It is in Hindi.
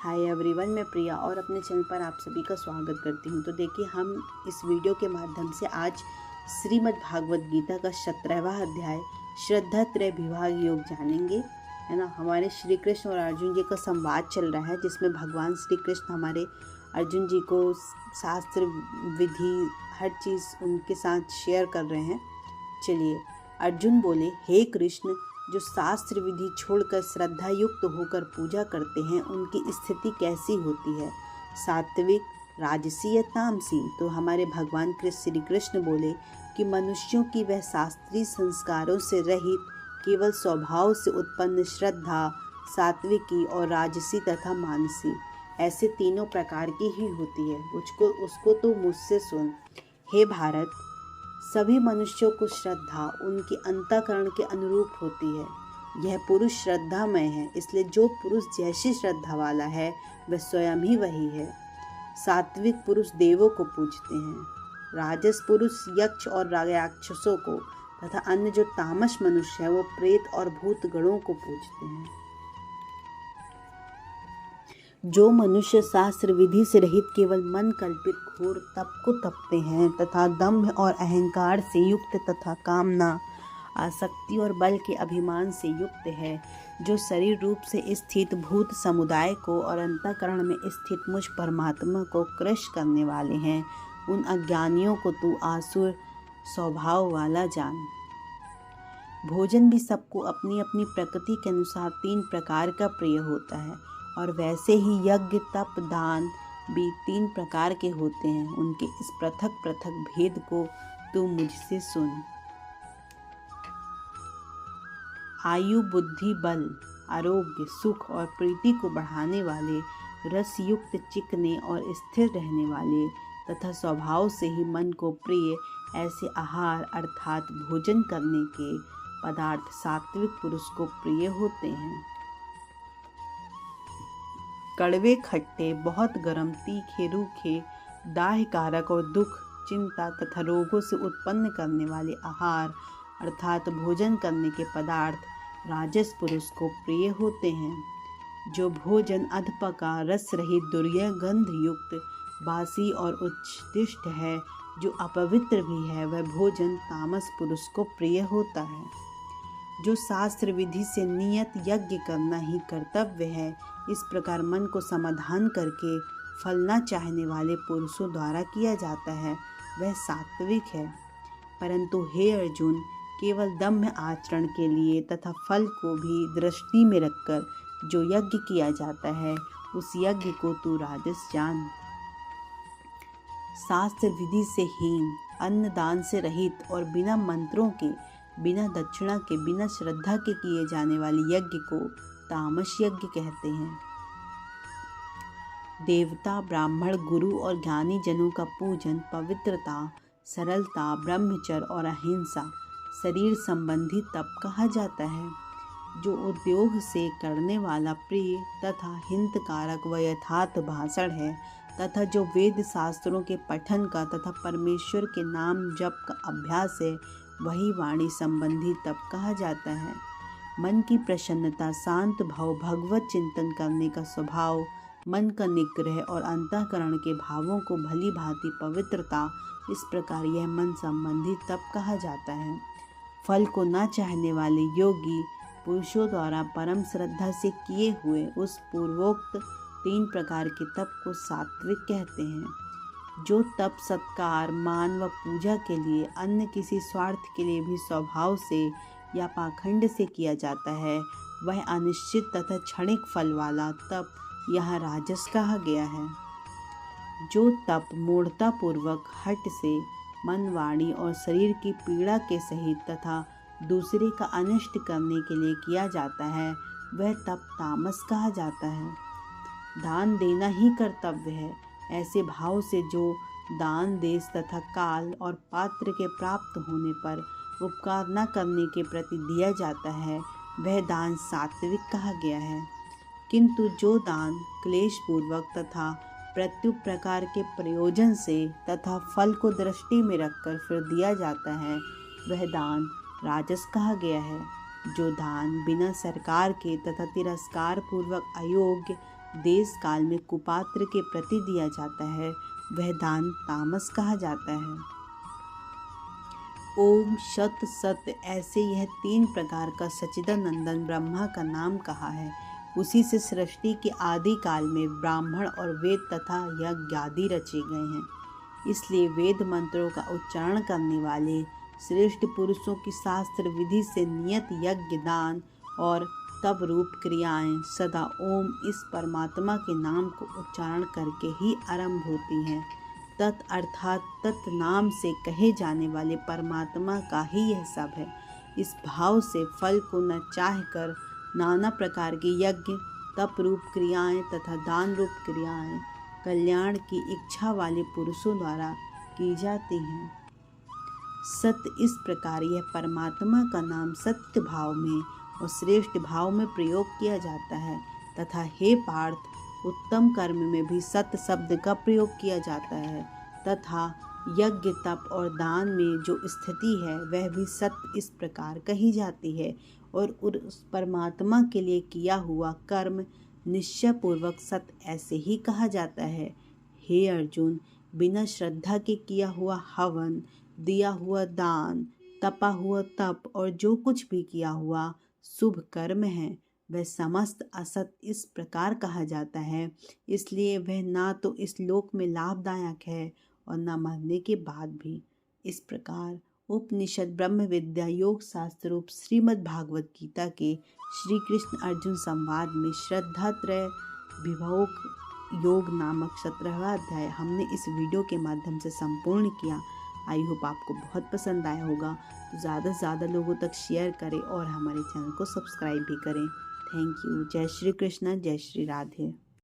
हाय एवरीवन, मैं प्रिया और अपने चैनल पर आप सभी का स्वागत करती हूँ। तो देखिए, हम इस वीडियो के माध्यम से आज श्रीमद् भागवत गीता का 17वां अध्याय श्रद्धा त्रय विभाग योग जानेंगे, है ना। हमारे श्री कृष्ण और अर्जुन जी का संवाद चल रहा है, जिसमें भगवान श्री कृष्ण हमारे अर्जुन जी को शास्त्र विधि हर चीज़ उनके साथ शेयर कर रहे हैं। चलिए, अर्जुन बोले, हे कृष्ण, जो शास्त्र विधि छोड़कर श्रद्धा युक्त होकर पूजा करते हैं, उनकी स्थिति कैसी होती है, सात्विक, राजसी या तामसी। तो हमारे भगवान श्री कृष्ण बोले कि मनुष्यों की वह शास्त्रीय संस्कारों से रहित केवल स्वभाव से उत्पन्न श्रद्धा सात्विकी और राजसी तथा मानसी, ऐसे तीनों प्रकार की ही होती है। उसको तो मुझसे सुन। हे भारत, सभी मनुष्यों को श्रद्धा उनके अंतःकरण के अनुरूप होती है। यह पुरुष श्रद्धामय है, इसलिए जो पुरुष जैसी श्रद्धा वाला है वह स्वयं ही वही है। सात्विक पुरुष देवों को पूजते हैं, राजस पुरुष यक्ष और राक्षसों को, तथा अन्य जो तामस मनुष्य है वो प्रेत और भूत गणों को पूजते हैं। जो मनुष्य शास्त्र विधि से रहित केवल मन कल्पित घोर तप को तपते हैं तथा दंभ और अहंकार से युक्त तथा कामना, आसक्ति और बल के अभिमान से युक्त है, जो शरीर रूप से स्थित भूत समुदाय को और अंतःकरण में स्थित मुझ परमात्मा को क्रश करने वाले हैं, उन अज्ञानियों को तू आसुर स्वभाव वाला जान। भोजन भी सबको अपनी अपनी प्रकृति के अनुसार 3 प्रकार का प्रिय होता है, और वैसे ही यज्ञ, तप, दान भी 3 प्रकार के होते हैं। उनके इस पृथक पृथक भेद को तू मुझसे सुन। आयु, बुद्धि, बल, आरोग्य, सुख और प्रीति को बढ़ाने वाले, रसयुक्त, चिकने और स्थिर रहने वाले तथा स्वभाव से ही मन को प्रिय ऐसे आहार अर्थात भोजन करने के पदार्थ सात्विक पुरुष को प्रिय होते हैं। कड़वे, खट्टे, बहुत गर्म, तीखे, रूखे, दाहकारक और दुख, चिंता तथा रोगों से उत्पन्न करने वाले आहार अर्थात भोजन करने के पदार्थ राजस पुरुष को प्रिय होते हैं। जो भोजन अधपका, रस रहित, दुर्गंध युक्त, बासी और उच्छिष्ट है, जो अपवित्र भी है, वह भोजन तामस पुरुष को प्रिय होता है। जो शास्त्र विधि से नियत यज्ञ करना ही कर्तव्य है, इस प्रकार मन को समाधान करके फल न चाहने वाले पुरुषों द्वारा किया जाता है, वह सात्विक है। परंतु हे अर्जुन, केवल दम्भ आचरण के लिए तथा फल को भी दृष्टि में रखकर जो यज्ञ किया जाता है, उस यज्ञ को तू राजस जान। शास्त्र विधि से हीन, अन्न दान से रहित और बिना मंत्रों के, बिना दक्षिणा के, बिना श्रद्धा के किए जाने वाले यज्ञ को तामस यज्ञ कहते हैं। देवता, ब्राह्मण, गुरु और ज्ञानी जनों का पूजन पवित्रता, सरलता, ब्रह्मचर्य और अहिंसा, शरीर संबंधी तप कहा जाता है। जो उद्योग से करने वाला प्रिय तथा हितकारक व यथार्थ भाषण है, तथा जो वेद शास्त्रों के पठन का तथा परमेश्वर के नाम जप का अभ्यास है, वही वाणी संबंधी तप कहा जाता है। मन की प्रसन्नता, शांत भाव, भगवत चिंतन करने का स्वभाव, मन का निग्रह और अंतःकरण के भावों को भली भांति पवित्रता, इस प्रकार यह मन संबंधी तप कहा जाता है। फल को न चाहने वाले योगी पुरुषों द्वारा परम श्रद्धा से किए हुए उस पूर्वोक्त 3 प्रकार के तप को सात्विक कहते हैं। जो तप सत्कार, मान व पूजा के लिए, अन्य किसी स्वार्थ के लिए भी स्वभाव से या पाखंड से किया जाता है, वह अनिश्चित तथा क्षणिक फल वाला तप यहाँ राजस कहा गया है। जो तप मूढ़ता पूर्वक हठ से मन, वाणी और शरीर की पीड़ा के सहित तथा दूसरे का अनिष्ट करने के लिए किया जाता है, वह तप तामस कहा जाता है। दान देना ही कर्तव्य है, ऐसे भाव से जो दान देश तथा काल और पात्र के प्राप्त होने पर उपकार न करने के प्रति दिया जाता है, वह दान सात्विक कहा गया है। किंतु जो दान क्लेश पूर्वक तथा प्रत्युत प्रकार के प्रयोजन से तथा फल को दृष्टि में रखकर फिर दिया जाता है, वह दान राजस कहा गया है। जो दान बिना सरकार के तथा तिरस्कार पूर्वक अयोग्य, देश काल में कुपात्र के प्रति दिया जाता है वह दान तामस कहा जाता है। ओम शत सत, ऐसे यह 3 प्रकार का सच्चिदानंदन ब्रह्मा का नाम कहा है। उसी से सृष्टि के आदि काल में ब्राह्मण और वेद तथा यज्ञ आदि रचे गए हैं। इसलिए वेद मंत्रों का उच्चारण करने वाले श्रेष्ठ पुरुषों की शास्त्र विधि से नियत यज्ञ, दान और तप रूप क्रियाएं सदा ओम इस परमात्मा के नाम को उच्चारण करके ही आरंभ होती हैं। तत् अर्थात तत् नाम से कहे जाने वाले परमात्मा का ही यह सब है। इस भाव से फल को न चाह कर नाना प्रकार के यज्ञ, तप रूप क्रियाएं तथा दान रूप क्रियाएं कल्याण की इच्छा वाले पुरुषों द्वारा की जाती हैं। सत्य, इस प्रकार यह परमात्मा का नाम सत्य भाव में और श्रेष्ठ भाव में प्रयोग किया जाता है तथा हे पार्थ, उत्तम कर्म में भी सत्य शब्द का प्रयोग किया जाता है तथा यज्ञ, तप और दान में जो स्थिति है वह भी सत्य इस प्रकार कही जाती है और उस परमात्मा के लिए किया हुआ कर्म निश्चय पूर्वक सत्य ऐसे ही कहा जाता है। हे अर्जुन, बिना श्रद्धा के किया हुआ हवन, दिया हुआ दान, तपा हुआ तप और जो कुछ भी किया हुआ शुभ कर्म है वह समस्त असत इस प्रकार कहा जाता है। इसलिए वह ना तो इस लोक में लाभदायक है और न मरने के बाद भी। इस प्रकार उपनिषद ब्रह्म विद्या योग शास्त्र रूप श्रीमद् भागवत गीता के श्री कृष्ण अर्जुन संवाद में श्रद्धात्रय विभोग योग नामक 17वां अध्याय हमने इस वीडियो के माध्यम से संपूर्ण किया। आई होप आपको बहुत पसंद आया होगा, तो ज़्यादा से ज़्यादा लोगों तक शेयर करें और हमारे चैनल को सब्सक्राइब भी करें। Thank you. जय श्री कृष्ण, जय श्री राधे।